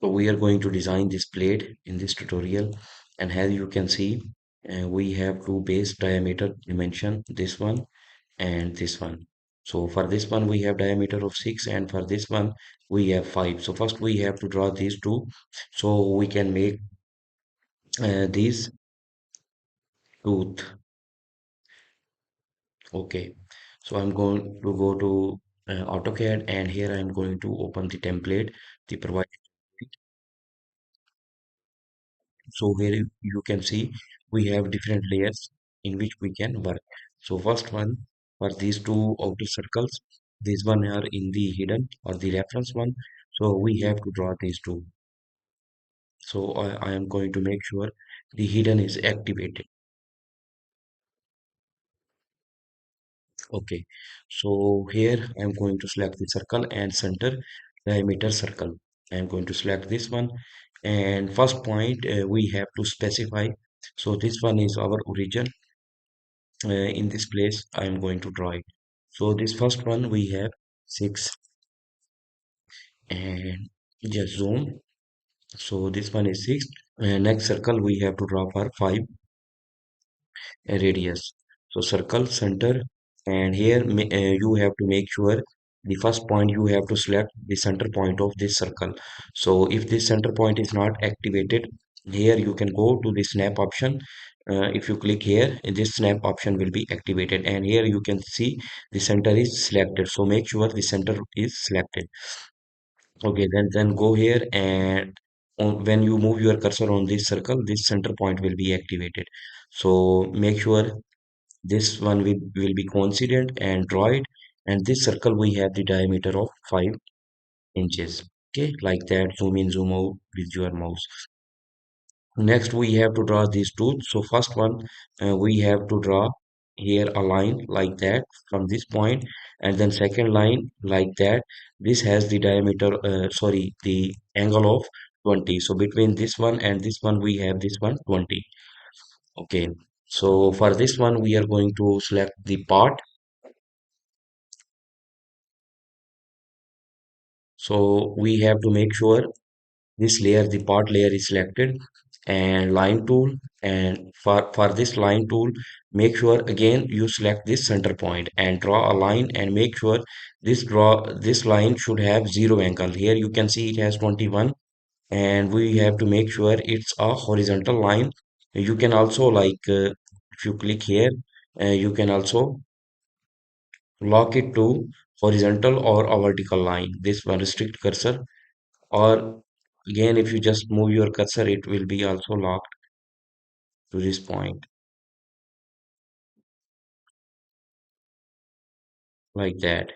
So we are going to design this plate in this tutorial, and as you can see, we have two base diameter dimension, this one and this one. So for this one we have diameter of 6, and for this one we have 5. So first we have to draw these two so we can make these tooth. Okay, so I'm going to go to AutoCAD, and here I'm going to open the template, the provided. So here you can see we have different layers in which we can work. So first one, for these two outer circles, these one are in the hidden or the reference one. So we have to draw these two. So I am going to make sure the hidden is activated. Okay, so here I am going to select the circle and center diameter circle. I am going to select this one, and first point we have to specify. So this one is our origin. In this place I am going to draw it. So this first one we have 6, and just zoom. So this one is 6, and next circle we have to draw for 5 radius. So circle center, and here you have to make sure the first point you have to select the center point of this circle. So if this center point is not activated, here you can go to the snap option. If you click here, this snap option will be activated, and here you can see the center is selected. So make sure the center is selected. Okay, then go here, and when you move your cursor on this circle, this center point will be activated. So make sure this one will be coincident and draw it. And this circle we have the diameter of 5 inches. Okay, like that. Zoom in, zoom out with your mouse. Next, we have to draw these two. So first one, we have to draw here a line like that from this point, and then second line like that. This has the diameter, sorry, the angle of 20. So between this one and this one, we have this one 20. Okay. So for this one, we are going to select the part. So we have to make sure this layer, the part layer is selected, and line tool. And for this line tool, make sure again you select this center point and draw a line, and make sure this line should have 0 angle. Here you can see it has 21, and we have to make sure it's a horizontal line. You can also like if you click here, you can also lock it to horizontal or a vertical line. This one restrict cursor, or again if you just move your cursor, it will be also locked to this point like that.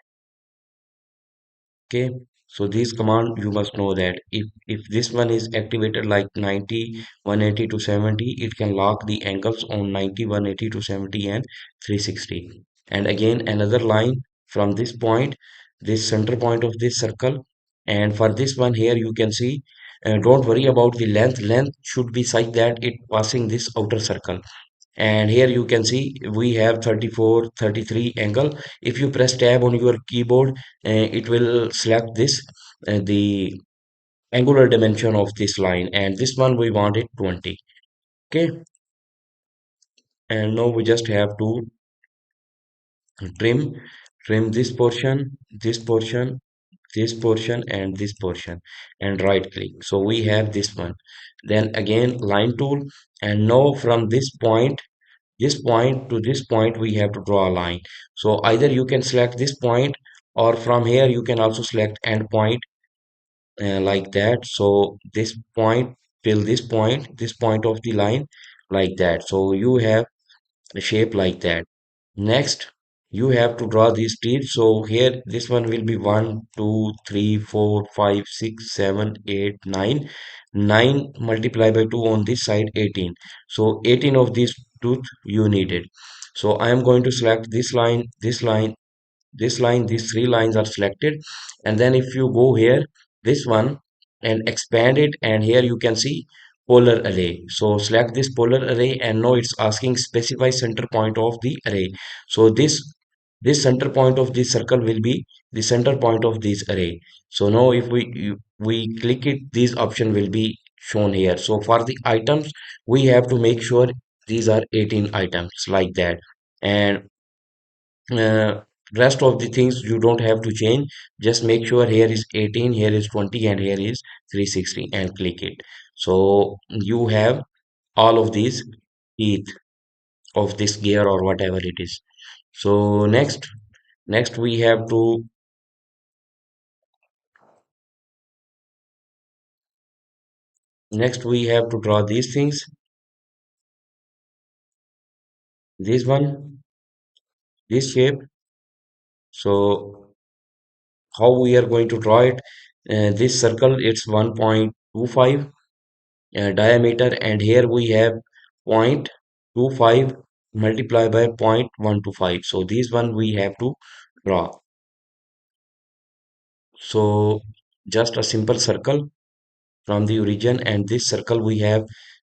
Okay, so this command you must know that if this one is activated like 90, 180 to 70, it can lock the angles on 90, 180 to 70 and 360. And again another line from this point, this center point of this circle. And for this one here you can see, don't worry about the length should be such that it passing this outer circle. And here you can see we have 34, 33 angle. If you press tab on your keyboard, it will select this the angular dimension of this line, and this one we want it 20. Okay, and now we just have to trim trim this portion, this portion, this portion, and this portion, and right click. So we have this one. Then again line tool, and now from this point to this point we have to draw a line. So either you can select this point, or from here you can also select end point, like that. So this point till this point of the line like that. So you have a shape like that. Next, you have to draw these teeth. So here this one will be 1, 2, 3, 4, 5, 6, 7, 8, 9. 9 multiplied by 2 on this side 18. So 18 of these tooth you needed. So I am going to select this line, this line, this line. These three lines are selected. And then if you go here, this one, and expand it, and here you can see polar array. So select this polar array, and now it's asking specify center point of the array. So this center point of this circle will be the center point of this array. So now if we click it, these option will be shown here. So for the items, we have to make sure these are 18 items like that. And uh, rest of the things you don't have to change. Just make sure here is 18, here is 20, and here is 360, and click it. So you have all of these teeth of this gear or whatever it is. So next we have to draw these things, this one, this shape. So how we are going to draw it? This circle, it's 1.25 diameter, and here we have 0.25 multiplied by 0.125. So this one we have to draw. So just a simple circle from the origin, and this circle we have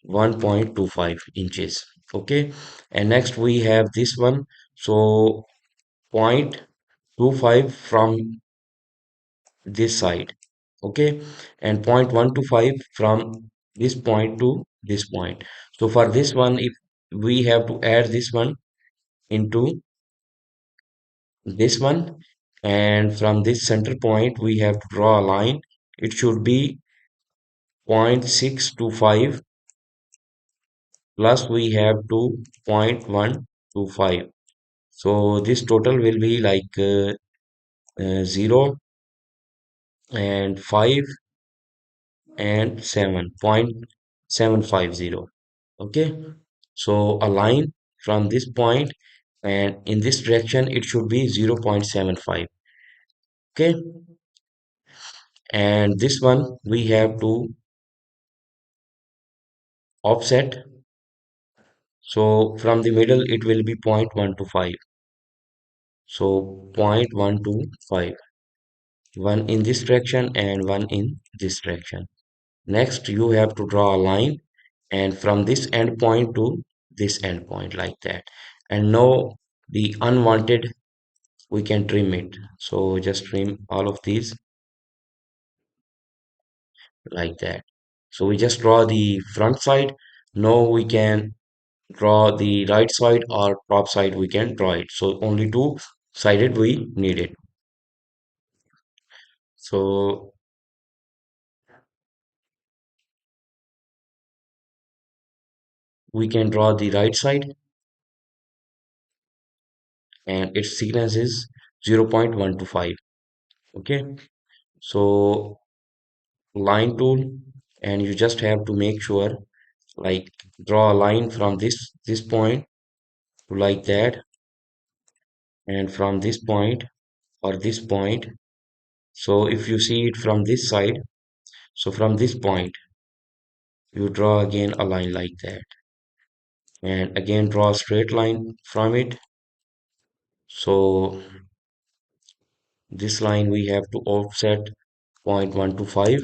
1.25 inches. Okay, and next we have this one. So 0.25 from this side. Okay, and 0.125 from this point to this point. So for this one, if we have to add this one into this one, and from this center point we have to draw a line. It should be 0.625 plus we have to 0.125. So this total will be like 0 and 5 and 7.750. Okay, so a line from this point, and in this direction it should be 0.75. Okay, and this one we have to offset. So from the middle it will be 0.125. So 0.125, one in this direction and one in this direction. Next, you have to draw a line, and from this end point to this end point, like that. And now the unwanted, we can trim it. So just trim all of these like that. So we just draw the front side. Now we can draw the right side or top side, we can draw it. So only two sided we need it. So we can draw the right side, and its thickness is 0.125. Okay, so line tool, and you just have to make sure, like, draw a line from this point to like that, and from this point or this point. So if you see it from this side, so from this point you draw again a line like that, and again draw a straight line from it. So this line we have to offset 0.125.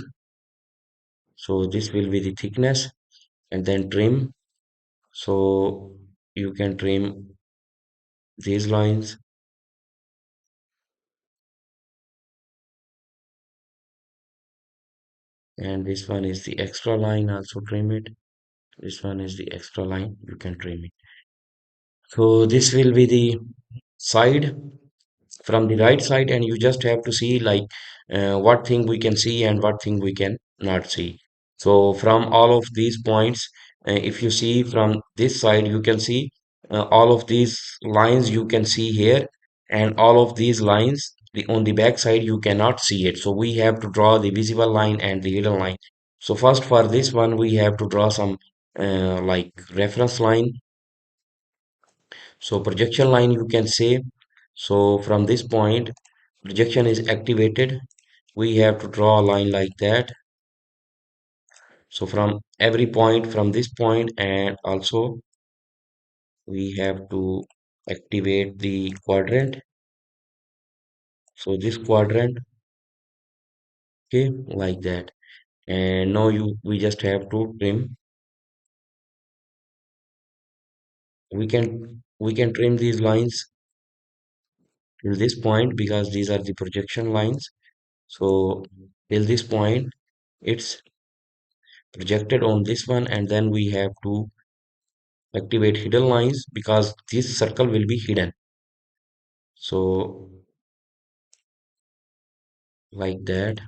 So this will be the thickness, and then trim. So you can trim these lines, and this one is the extra line, also trim it. This one is the extra line, you can trim it. So this will be the side from the right side, and you just have to see, like, what thing we can see and what thing we can not see. So from all of these points, if you see from this side, you can see all of these lines you can see here, and all of these lines on the back side you cannot see it. So we have to draw the visible line and the hidden line. So first, for this one we have to draw some like reference line. So projection line, you can say. So from this point, projection is activated. We have to draw a line like that. So from every point, from this point, and also we have to activate the quadrant. So this quadrant, okay, like that. And now we just have to trim. We can trim these lines till this point, because these are the projection lines. So till this point, it's projected on this one, and then we have to activate hidden lines because this circle will be hidden. So like that,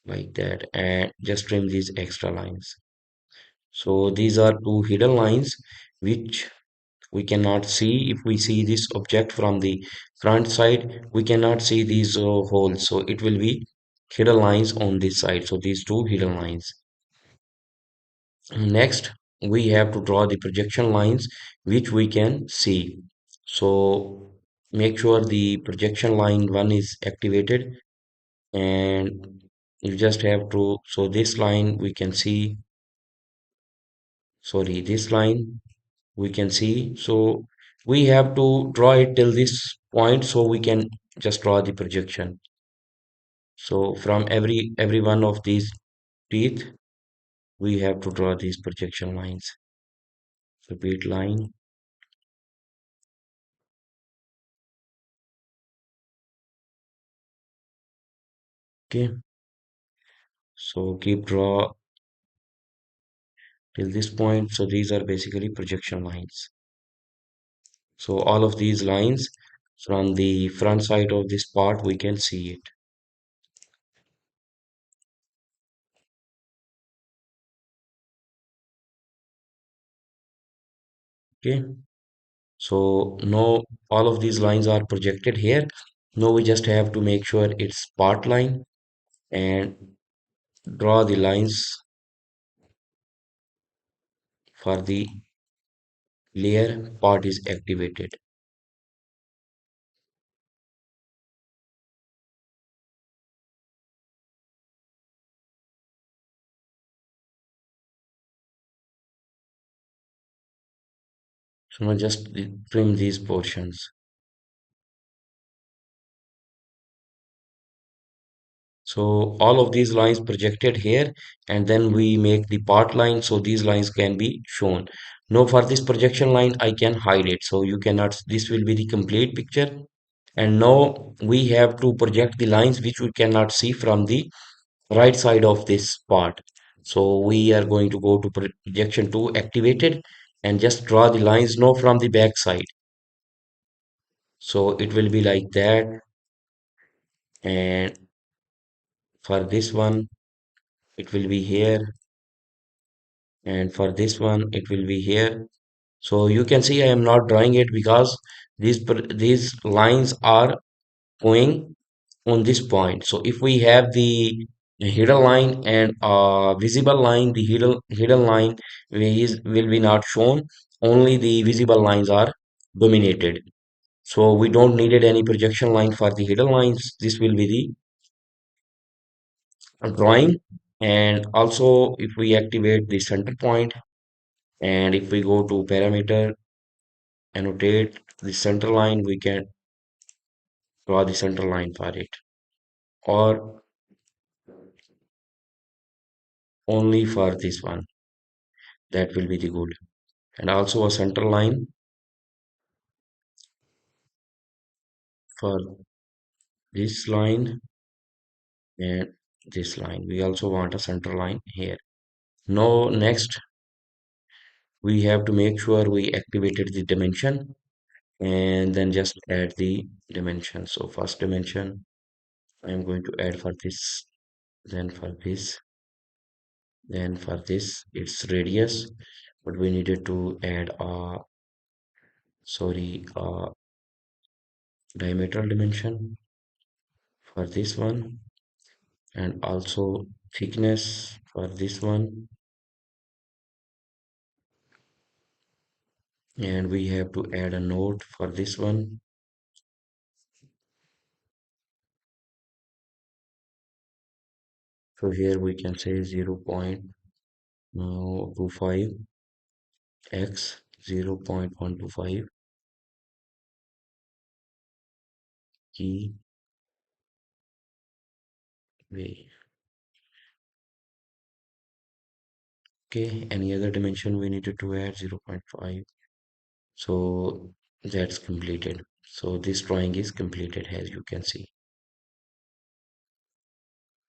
like that, and just trim these extra lines. So these are two hidden lines which we cannot see. If we see this object from the front side, we cannot see these holes, so it will be hidden lines on this side. So these two hidden lines. Next, we have to draw the projection lines which we can see. So make sure the projection line 1 is activated, and you just have to, so this line we can see, sorry, this line we can see. So we have to draw it till this point so we can just draw the projection. So from every one of these teeth, we have to draw these projection lines. Repeat line. Okay. So keep draw till this point. So these are basically projection lines. So all of these lines from the front side of this part, we can see it. Okay. So now all of these lines are projected here. Now we just have to make sure it's part line and draw the lines for the layer part is activated. So now just trim these portions. So all of these lines projected here, and then we make the part line so these lines can be shown. Now for this projection line, I can hide it. So you cannot, this will be the complete picture. And now we have to project the lines which we cannot see from the right side of this part. So we are going to go to projection 2 activated and just draw the lines now from the back side. So it will be like that, and for this one it will be here, and for this one it will be here. So you can see I am not drawing it because these lines are going on this point. So if we have the hidden line and visible line, the hidden line will be not shown. Only the visible lines are dominated. So we don't needed any projection line for the hidden lines. This will be the drawing. And also if we activate the center point, and if we go to parameter, annotate the center line, we can draw the center line for it, or only for this one. That will be the good. And also a center line for this line and this line. We also want a center line here. Now next we have to make sure we activated the dimension, and then just add the dimension. So first dimension I am going to add for this, then for this, then for this it's radius, but we needed to add a, sorry, a diameter dimension for this one, and also thickness for this one, and we have to add a note for this one. So here we can say 0.25 x 0.125 key way. Okay, any other dimension we needed to add 0.5. So that's completed. So this drawing is completed, as you can see.